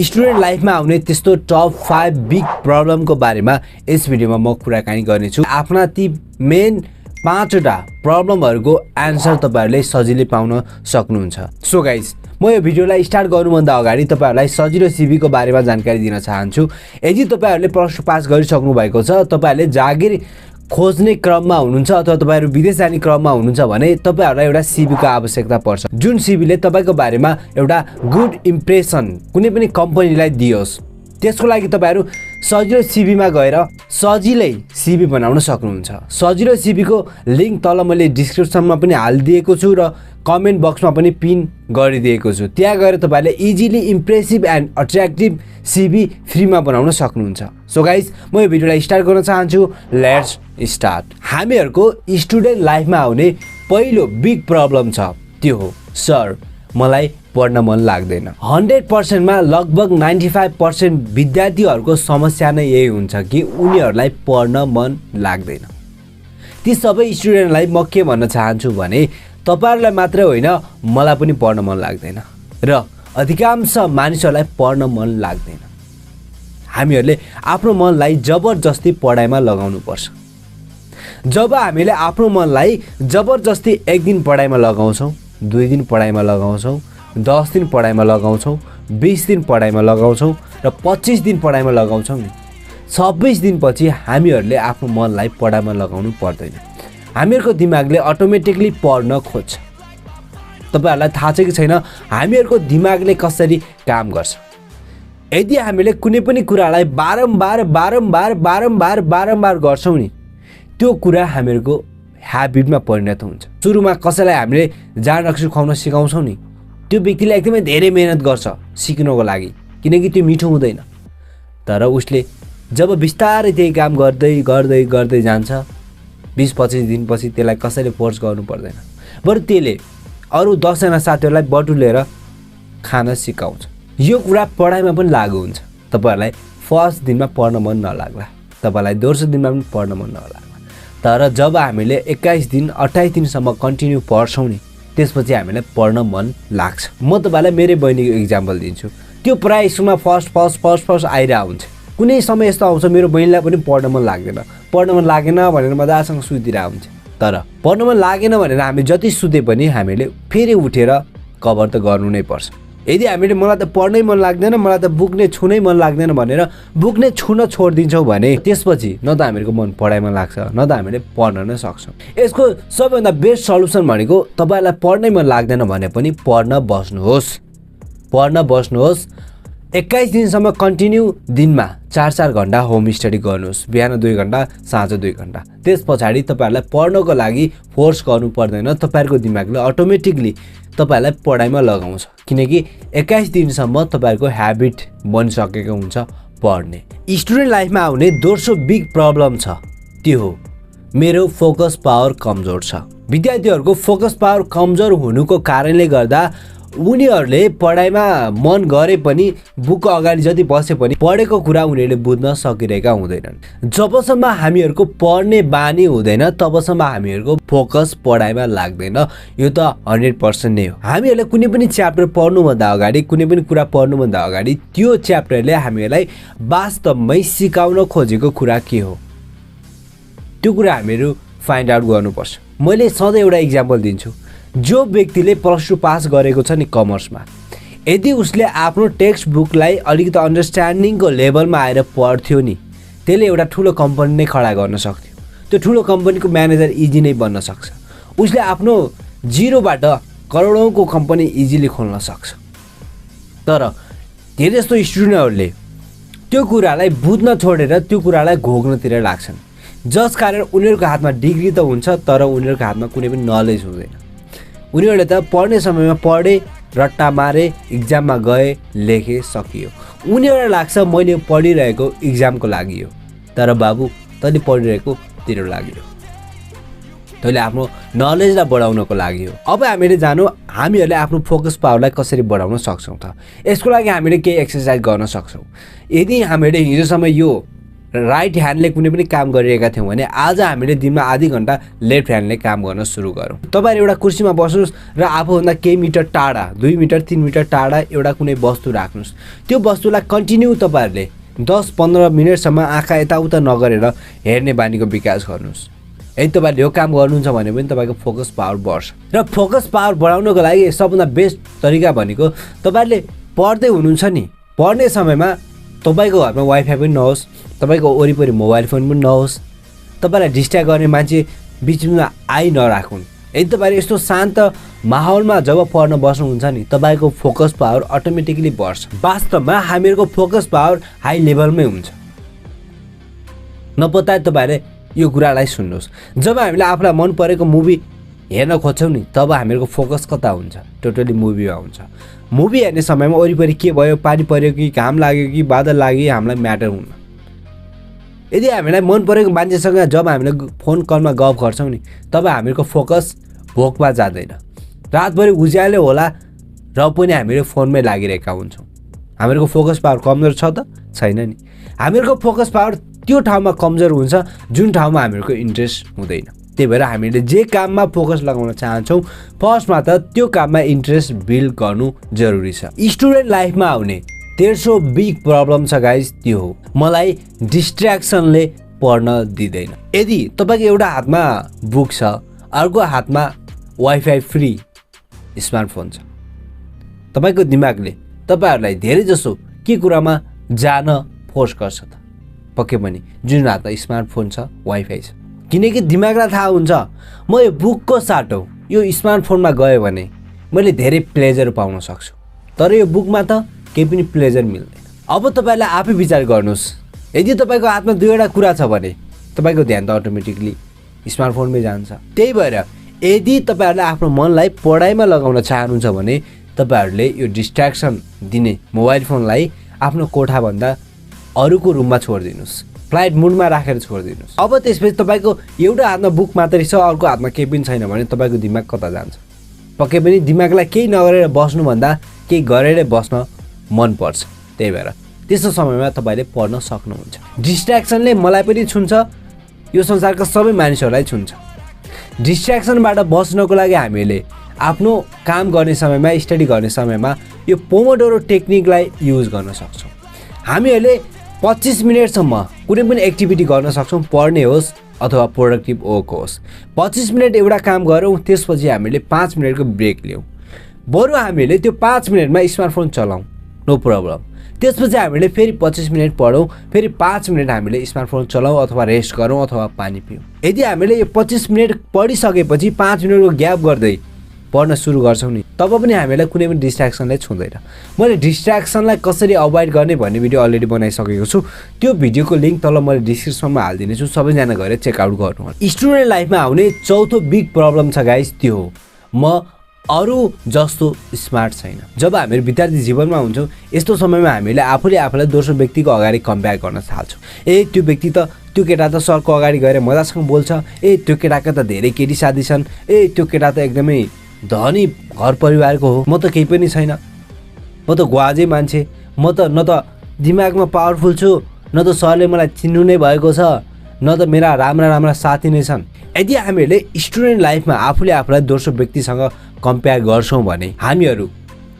Student लाइफमा आउने त्यस्तो टप 5 बिग प्रब्लमको बारेमा यस भिडियोमा म कुराकानी गर्नेछु। आफ्ना ती मेन 5 वटा प्रब्लमहरुको आन्सर तपाईहरुले सजिलै पाउन सक्नुहुन्छ। सो गाइस, म यो भिडियोलाई स्टार्ट गर्नुभन्दा अगाडि तपाईहरुलाई सजिलो सीवी को बारेमा जानकारी दिन चाहन्छु। यदि तपाईहरुले प्लस 2 पास गरिसक्नु भएको छ, तपाईहरुले जागिर खोज्ने क्रममा हुनुहुन्छ अथवा तपाईहरु विदेश जाने क्रममा हुनुहुन्छ भने तपाईहरुलाई एउटा सीवी को आवश्यकता पर्छ, जुन सीवीले तपाईको बारेमा एउटा गुड इम्प्रेसन कुनै पनि कम्पनीलाई दियोस्। त्यसको लागि तपाईहरु सजिलो सीवी मा गएर सजिलै सीवी बनाउन सक्नुहुन्छ। सजिलो सीवी को लिंक तल मैले डिस्क्रिप्सनमा पनि हालिदिएको छु र कमेन्ट बक्समा पनि पिन गरिदिएको छु। त्यहाँ गएर तपाईहरुले easily impressive and attractive CV फ्रीमा बनाउन सक्नुहुन्छ। सो गाइस, म यो भिडियोलाई स्टार्ट गर्न चाहन्छु। Let's start. हामीहरुको स्टुडेन्ट लाइफमा आउने पहिलो बिग प्रब्लम छ, त्यो हो सर मलाई पढ्न मन लाग्दैन। 100% मा लगभग 95% विद्यार्थीहरुको समस्या नै यही हुन्छ कि उनीहरुलाई पढ्न मन लाग्दैन। ती सबै स्टुडेन्टलाई म के भन्न चाहन्छु भने तपाईहरुलाई मात्र होइन, मलाई पनि पढ्न मन लाग्दैन र अधिकांश मानिसहरुलाई पढ्न मन लाग्दैन। हामीहरुले आफ्नो मनलाई जबरजस्ती पढाइमा लगाउनु पर्छ। जब हामीले आफ्नो मनलाई जबरजस्ती एक दिन पढाइमा लगाउँछौं, 2 दिन पढाइमा लगाउँछौं, 10 दिन पढाइमा लगाउँछौं, 20 दिन पढाइमा लगाउँछौं र 25 दिन पढाइमा लगाउँछौं नि, 26 दिनपछि हामीहरुले आफ्नो मनलाई पढाइमा लगाउनु पर्दैन। हामीहरुको दिमागले अटोमेटिकली पढ्न खोज्छ। तपाईहरुलाई थाहा छ कि छैन हामीहरुको दिमागले कसरी काम गर्छ? यदि हामीले कुनै पनि कुरालाई बारम्बार गर्छौं नि, त्यो कुरा हामीहरुको ह्याबिटमा परिणत हुन्छ। सुरुमा कसैलाई हामीले जाँड रक्सी खुवाउन सिकाउँछौं नि, त्यो व्यक्तिले एकदमै धेरै मेहनत गर्छ सिक्नको लागि, किनकि त्यो मिठो हुँदैन। तर उसले जब बिस्तारै त्यही काम गर्दै जान्छ, 20-25 दिनपछि त्यसलाई कसैले फोर्स गर्नु पर्दैन, बरु त्यसले अरु 10 जना साथीहरुलाई बटुलेर खान सिकाउँछ। यो कुरा पढाइमा पनि लागू हुन्छ। तपाईहरुलाई फर्स्ट दिनमा पढ्न मन नलाग्ला, तपाईलाई दोस्रो दिनमा पनि पढ्न मन नलाग्ला, तर जब हामीले 21 दिन 28 दिनसम्म कन्टिन्यू पढ्छौं नि, त्यसपछि हामीलाई पढ्न मन लाग्छ। म तपाईलाई मेरै बहिनीको एक्जाम्पल दिन्छु। त्यो प्राय स्कुलमा फर्स्ट आइरा हुन्छ। कुनै समय यस्तो आउँछ मेरो बहिनीलाई पनि पढ्न मन लाग्दैन भनेर मजासँग सुतिरा हुन्छ। तर पढ्न मन लागेन भनेर हामी जति सुते पनि हामीले फेरि उठेर कभर त गर्नु नै पर्छ। यदि हामीले मलाई त पढ्नै मन लाग्दैन, मलाई त बुक नै छुनै मन लाग्दैन भनेर बुक नै छुन छोड्दिन्छौँ भने त्यसपछि न त हामीहरूको मन पढाइमा लाग्छ, न त हामीले पढ्न नै सक्छौँ। यसको सबैभन्दा बेस्ट सल्युसन भनेको तपाईलाई पढ्नै मन लाग्दैन भने पनि पढ्न बस्नुहोस्। 21 दिनसम्म कन्टिन्यू दिनमा 4-4 घण्टा होम स्टडी गर्नुहोस्। बिहान 2 घण्टा, साँझ 2 घण्टा। त्यस पछाडि तपाईहरुलाई पढ्नको लागि फोर्स गर्नु पर्दैन। तपाईहरुको दिमागले अटोमेटिकली तपाईहरुलाई पढाइमा लगाउँछ, किनकि 21 दिनसम्म तपाईहरुको ह्याबिट बनिसकेको हुन्छ पढ्ने। स्टुडेन्ट लाइफमा आउने दोस्रो बिग प्रब्लम छ, त्यो हो मेरो फोकस पावर कमजोर छ। विद्यार्थीहरुको फोकस पावर कमजोर हुनुको कारणले गर्दा उनीहरुले पढाइमा मन गरे पनि बुक अगाडि जति बसे पनि पढेको कुरा उनीहरुले बुझ्न सकिरहेका हुँदैनन्। जबसम्म हामीहरुको पढ्ने बानी हुँदैन तबसम्म हामीहरुको फोकस पढाइमा लाग्दैन। यो त 100% नै हो। हामीहरुले कुनै पनि च्याप्टर पढ्नुभन्दा अगाडि, कुनै पनि कुरा पढ्नुभन्दा अगाडि त्यो च्याप्टरले हामीहरुलाई वास्तवमै सिकाउन खोजेको कुरा के हो, त्यो कुरा हामीहरु फाइन्ड आउट गर्नुपर्छ। मैले सधैँ एउटा एक्जाम्पल दिन्छु। जो व्यक्तिले प्लस 2 पास गरेको छ नि कमर्समा, यदि उसले आफ्नो टेक्स्ट बुकलाई अलिकति अन्डरस्ट्यान्डिङको लेभलमा आएर पढ्थ्यो नि, त्यसले एउटा ठुलो कम्पनी नै खडा गर्न सक्थ्यो। त्यो ठुलो कम्पनीको म्यानेजर इजी नै बन्न सक्छ। उसले आफ्नो जिरोबाट करोडौंको कम्पनी इजिली खोल्न सक्छ। तर धेरै जस्तो स्टुडेन्टहरुले त्यो कुरालाई बुझ्न छोडेर त्यो कुरालाई घोक्नतिर लाग्छन्, जस कारण उनीहरुको हातमा डिग्री त हुन्छ तर उनीहरुको हातमा कुनै पनि नलेज हुँदैन। उनीहरुले त पढ्ने समयमा पढे, रट्टा मारे, एक्जाममा गए, लेखे, सकियो। उनीहरुलाई लाग्छ मैले पढिरहेको एक्जामको लागि हो, तर बाबु तैँले पढिरहेको तेरो लागि हो, तैँले आफ्नो नलेजलाई बढाउनको लागि हो। अब हामीले जानु हामीहरुले आफ्नो फोकस पावरलाई कसरी बढाउन सक्छौं त। यसको लागि हामीले केही एक्सरसाइज गर्न सक्छौं। यदि हामीले हिजोसम्म यो राइट ह्यान्डले कुनै पनि काम गरिरहेका थियौँ भने आज हामीले दिनमा आधी घण्टा लेफ्ट ह्यान्डले काम गर्न सुरु गरौँ। तपाईँहरू एउटा कुर्सीमा बस्नुहोस् र आफूभन्दा केही मिटर टाढा 2 मिटर 3 मिटर टाढा एउटा कुनै वस्तु राख्नुहोस्। त्यो वस्तुलाई कन्टिन्यू तपाईँहरूले 10-15 मिनटसम्म आँखा यताउता नगरेर हेर्ने बानीको विकास गर्नुहोस्। यदि तपाईँले यो काम गर्नुहुन्छ भने पनि तपाईँको फोकस पावर बढ्छ। र फोकस पावर बढाउनको लागि सबभन्दा बेस्ट तरिका भनेको तपाईँहरूले पढ्दै हुनुहुन्छ नि, पढ्ने समयमा तपाईँको घरमा वाइफाई पनि नहोस्, तपाईँको वरिपरि मोबाइल फोन पनि नहोस्, तपाईँलाई डिस्ट्र्याक्ट गर्ने मान्छे बिचमा आइ नराखुन्। यदि तपाईँले यस्तो शान्त माहौलमा जब पढ्न बस्नुहुन्छ नि तपाईँको फोकस पावर अटोमेटिकली बढ्छ। वास्तवमा हामीहरूको फोकस पावर हाई लेभलमै हुन्छ। नपत्ताए तपाईँहरूले यो कुरालाई सुन्नुहोस्, जब हामीले आफूलाई मन परेको मुभी हेर्न खोज्छौँ नि तब हामीहरूको फोकस कता हुन्छ? टोटली मुभीमा हुन्छ। मुभी हेर्ने समयमा वरिपरि के भयो, पानी पर्यो कि घाम लाग्यो कि बादल लाग्यो हामीलाई म्याटर हुन्न। यदि हामीलाई मन परेको मान्छेसँग जब हामीले फोन कलमा गफ गर्छौँ नि तब हामीहरूको फोकस भोकमा जाँदैन। रातभरि उज्यालो होला र पनि हामीहरू फोनमै लागिरहेका हुन्छौँ। हामीहरूको फोकस पावर कमजोर छ त? छैन नि। हामीहरूको फोकस पावर त्यो ठाउँमा कमजोर हुन्छ जुन ठाउँमा हामीहरूको इन्ट्रेस्ट हुँदैन। त्यही भएर हामीले जे काममा फोकस लगाउन चाहन्छौँ फर्स्टमा त त्यो काममा इन्ट्रेस्ट बिल्ड गर्नु जरुरी छ। स्टुडेन्ट लाइफमा आउने तेर्सो बिग प्रब्लम छ गाइज, त्यो हो मलाई डिस्ट्र्याक्सनले पढ्न दिँदैन। यदि तपाईँको एउटा हातमा बुक छ, अर्को हातमा वाइफाई फ्री स्मार्टफोन छ, तपाईँको दिमागले तपाईँहरूलाई धेरै जसो के कुरामा जान फोर्स गर्छ त? पक्कै पनि जुन हातमा स्मार्टफोन छ, वाइफाई छ। किनकि दिमागलाई थाहा हुन्छ म यो बुकको साटो यो स्मार्टफोनमा गयो भने मैले धेरै प्लेजर पाउन सक्छु, तर यो बुकमा त केही पनि प्लेजर मिल्दैन। अब तपाईँलाई आफै विचार गर्नुहोस्, यदि तपाईँको हातमा दुईवटा कुरा छ भने तपाईँको ध्यान त अटोमेटिकली स्मार्टफोनमै जान्छ। त्यही भएर यदि तपाईँहरूले आफ्नो मनलाई पढाइमा लगाउन चाहनुहुन्छ भने तपाईँहरूले यो डिस्ट्र्याक्सन दिने मोबाइल फोनलाई आफ्नो कोठाभन्दा अरूको रुममा छोडिदिनुहोस्, फ्लाइट मुडमा राखेर छोडिदिनुहोस्। अब त्यसपछि तपाईँको एउटा हातमा बुक मात्रै छ, अर्को हातमा केही पनि छैन भने तपाईँको दिमाग कता जान्छ? पक्कै पनि दिमागलाई केही नगरेर बस्नुभन्दा केही गरेर बस्न मन पर्छ। त्यही भएर त्यस्तो समयमा तपाईँले पढ्न सक्नुहुन्छ। डिस्ट्र्याक्सनले मलाई पनि छुन्छ, यो संसारका सबै मानिसहरूलाई छुन्छ। डिस्ट्र्याक्सनबाट बच्नको लागि हामीले आफ्नो काम गर्ने समयमा, स्टडी गर्ने समयमा यो पोमोडोरो टेक्निकलाई युज गर्न सक्छौँ। हामीहरूले 25 मिनटसम्म कुनै पनि एक्टिभिटी गर्न सक्छौँ, पढ्ने होस् अथवा प्रोडक्टिभ वर्क होस्। 25 मिनट एउटा काम गरौँ, त्यसपछि हामीले 5 मिनटको ब्रेक लियौँ। बरु हामीले त्यो 5 मिनटमा स्मार्टफोन चलाउँ, नो प्रब्लम। त्यसपछि हामीले फेरि 25 मिनट पढौँ, फेरि 5 मिनट हामीले स्मार्टफोन चलाउँ अथवा रेस्ट गरौँ अथवा पानी पिउँ। यदि हामीले यो 25 मिनट पढिसकेपछि 5 मिनटको ग्याप गर्दै पढ्न सुरु गर्छौँ नि तब पनि हामीलाई कुनै पनि डिस्ट्र्याक्सनले छुँदैन। मैले डिस्ट्र्याक्सनलाई कसरी अभोइड गर्ने भन्ने भिडियो अलरेडी बनाइसकेको छु, त्यो भिडियोको लिङ्क तल मैले डिस्क्रिप्सनमा हालिदिनेछु, सबैजना गएर चेकआउट गर्नु। स्टुडेन्ट लाइफमा आउने चौथो बिग प्रब्लम छ गाइज, त्यो हो म अरू जस्तो स्मार्ट छैन। जब हामीहरू विद्यार्थी जीवनमा हुन्छौँ यस्तो समयमा हामीले आफूले आफूलाई दोस्रो व्यक्तिको अगाडि कम्पेयर गर्न थाल्छौँ। त्यो व्यक्ति त, त्यो केटा त सरको अगाडि गएर मजासँग बोल्छ, त्यो केटाका त धेरै केटी साथी छन्, त्यो केटा त एकदमै धनी घर परिवारको हो, म त केही पनि छैन, म त ग्वाजै मान्छे, म त न त दिमागमा पावरफुल छु, न त सरले मलाई चिन्नु नै भएको छ, न त मेरा राम्रा साथी नै छन्। यदि हामीले स्टुडेन्ट लाइफमा आफूले आफूलाई दोस्रो व्यक्तिसँग कम्पेयर गर्छौँ भने हामीहरू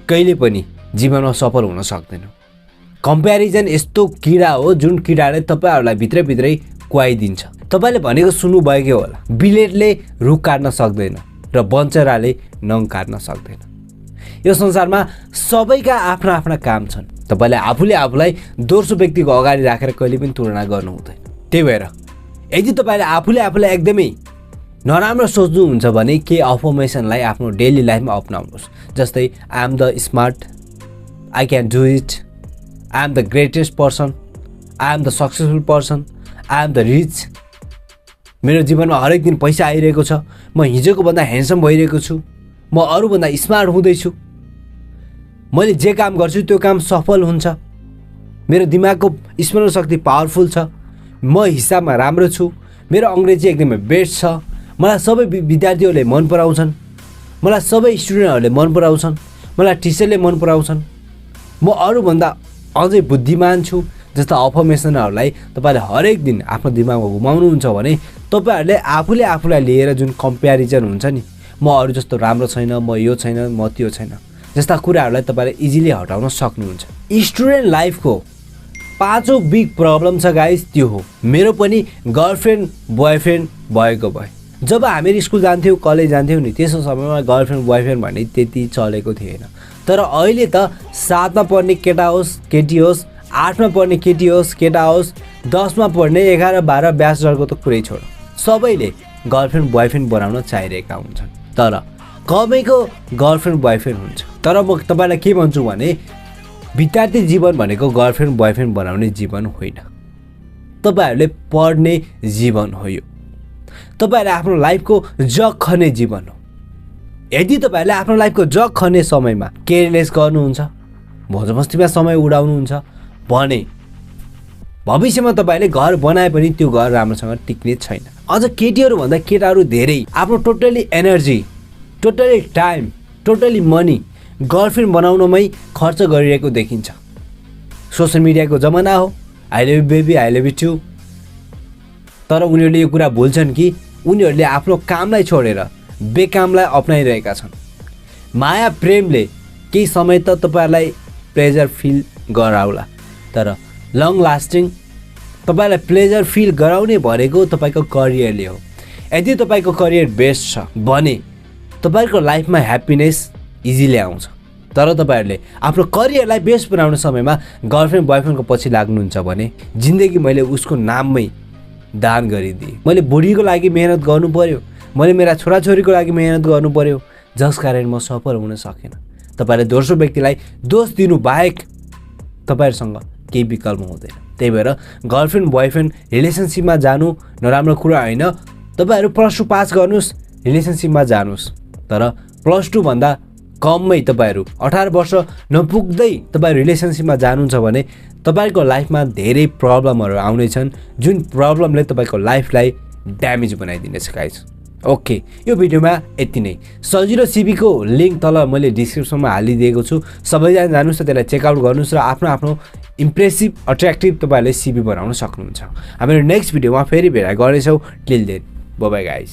कहिले पनि जीवनमा सफल हुन सक्दैनौँ। कम्पेरिजन यस्तो किडा हो जुन किडाले तपाईँहरूलाई भित्रभित्रै कुहाइदिन्छ। तपाईँले भनेको सुन्नुभएकै होला, बिलेटले रुख काट्न सक्दैन र बन्चराले नङ काट्न सक्दैन। यो संसारमा सबैका आफ्ना आफ्ना काम छन्। तपाईँले आफूले आफूलाई दोस्रो व्यक्तिको अगाडि राखेर कहिले पनि तुलना गर्नु हुँदैन। त्यही भएर यदि तपाईँले आफूले आफूलाई एकदमै नराम्रो सोच्नुहुन्छ भने केही अफर्मेसनलाई आफ्नो डेली लाइफमा अपनाउनुहोस्। जस्तै I am the smart, I can do it, I am the greatest person, I am the successful person, I am the rich, मेरो जीवनमा हरेक दिन पैसा आइरहेको छ, म हिजोको भन्दा ह्यान्डसम भइरहेको छु, म अरूभन्दा स्मार्ट हुँदैछु, मैले जे काम गर्छु त्यो काम सफल हुन्छ, मेरो दिमागको स्मरण शक्ति पावरफुल छ, म हिसाबमा राम्रो छु, मेरो अङ्ग्रेजी एकदमै बेस्ट छ, मलाई सबै विद्यार्थीहरूले मन पराउँछन्, मलाई सबै स्टुडेन्टहरूले मन पराउँछन्, मलाई टिचरले मन पराउँछन्, म अरूभन्दा अझै बुद्धिमान छु, जस्ता अफर्मेसनहरूलाई तपाईले हरेक दिन आफ्नो दिमागमा घुमाउनुहुन्छ भने तपाईहरुले आफूले आफूलाई लिएर जुन कम्प्यारिजन हुन्छ नि, म अरु जस्तो राम्रो छैन, म यो छैन, म त्यो छैन, जस्ता कुराहरूलाई तपाईले इजिली हटाउन सक्नुहुन्छ। स्टुडेन्ट लाइफको पाँचौं बिग प्रब्लम छ गाइस, त्यो हो मेरो पनि गर्लफ्रेन्ड बोयफ्रेन्ड भएको भए। जब हामीहरु स्कुल जान्थ्यौ, कलेज जान्थ्यौ नि, त्यसो समयमा गर्लफ्रेन्ड बोयफ्रेन्ड भन्ने त्यति चलेको थिएन। तर अहिले त 7 मा पढ्ने केटा होस् केटी होस्, 8 मा पढ्ने केटी होस् केटा होस्, 10 मा पढ्ने 11 12 ब्याचलरको त कुरै छोड, सबैले गर्लफ्रेन्ड बोयफ्रेन्ड बनाउन चाहिरहेका हुन्छन्। तर कमैको गर्लफ्रेन्ड बोयफ्रेन्ड हुन्छ। तर म तपाईलाई के भन्छु भने विद्यार्थी जीवन भनेको गर्लफ्रेन्ड बोयफ्रेन्ड बनाउने जीवन होइन, तपाईहरुले पढ्ने जीवन हो यो। तपाईहरुले आफ्नो लाइफको जग खन्ने जीवन हो। यदि तपाईहरुले आफ्नो लाइफको जग खन्ने समयमा केयरलेस गर्नुहुन्छ, मौजमस्तीमा समय उडाउनुहुन्छ भने भविष्यमा तपाईले घर बनाए पनि त्यो घर राम्रोसँग टिक्ने छैन। अझ केटीहरु भन्दा केटाहरु धेरै आफ्नो totally energy, totally time, totally money girlfriend बनाउनमै खर्च गरिरहेको देखिन्छ। सोशल मिडियाको जमाना हो, I love you baby, I love you too. तर उनीहरूले यो कुरा भुल्छन् कि उनीहरूले आफ्नो कामलाई छोडेर बेकामलाई अपनाइरहेका छन्। माया प्रेमले केही समय त तपाईहरुलाई प्लेजर फिल गराउला, तर लङ लास्टिङ तपाईलाई प्लेजर फिल गराउने भनेको तपाईको करियरले हो। यदि तपाईको करियर बेस्ट छ भने तपाईको लाइफमा ह्याप्पिनेस इजिली आउँछ। तर तपाईहरुले आफ्नो करियरलाई बेस्ट बनाउने समयमा गर्लफ्रेन्ड बोयफ्रेन्डको पछि लाग्नुहुन्छ भने जिन्दगी मैले उसको नाममै दान गरिदिए। मैले बुढीको लागि मेहनत गर्नु पर्यो, मैले मेरा छोराछोरीको लागि मेहनत गर्नु पर्यो, जसकारण म सफल हुन सकेन। तपाईले दोस्रो व्यक्तिलाई दोष दिनु बाहेक तपाईहरुसँग केही विकल्प हुँदैन। त्यही भएर गर्लफ्रेन्ड बोयफ्रेन्ड रिलेसनशिपमा जानु नराम्रो कुरा होइन। तपाईहरु +2 पास गर्नुस्, रिलेसनशिपमा जानुस्, तर +2 भन्दा कममै तपाईहरु 18 वर्ष नपुग्दै तपाईहरु रिलेसनशिपमा जानुहुन्छ भने तपाईको लाइफमा धेरै प्रब्लमहरु आउने छन्, जुन प्रब्लमले तपाईको लाइफलाई ड्यामेज बनाइदिनेछ गाइस। ओके, यो भिडियोमा यति नै। सजिलो सीबीको लिंक तल मैले डिस्क्रिप्सनमा हालिदिएको छु, सबैजना जानुस्, त्यसलाई चेकआउट गर्नुस् र आफ्नो आफ्नो इम्प्रेसिभ अट्र्याक्टिभ तपाईहरुले सीबी बनाउन सक्नुहुन्छ। हामीहरु नेक्स्ट भिडियोमा फेरि भेट गर्नेछौँ। Till then bye bye guys.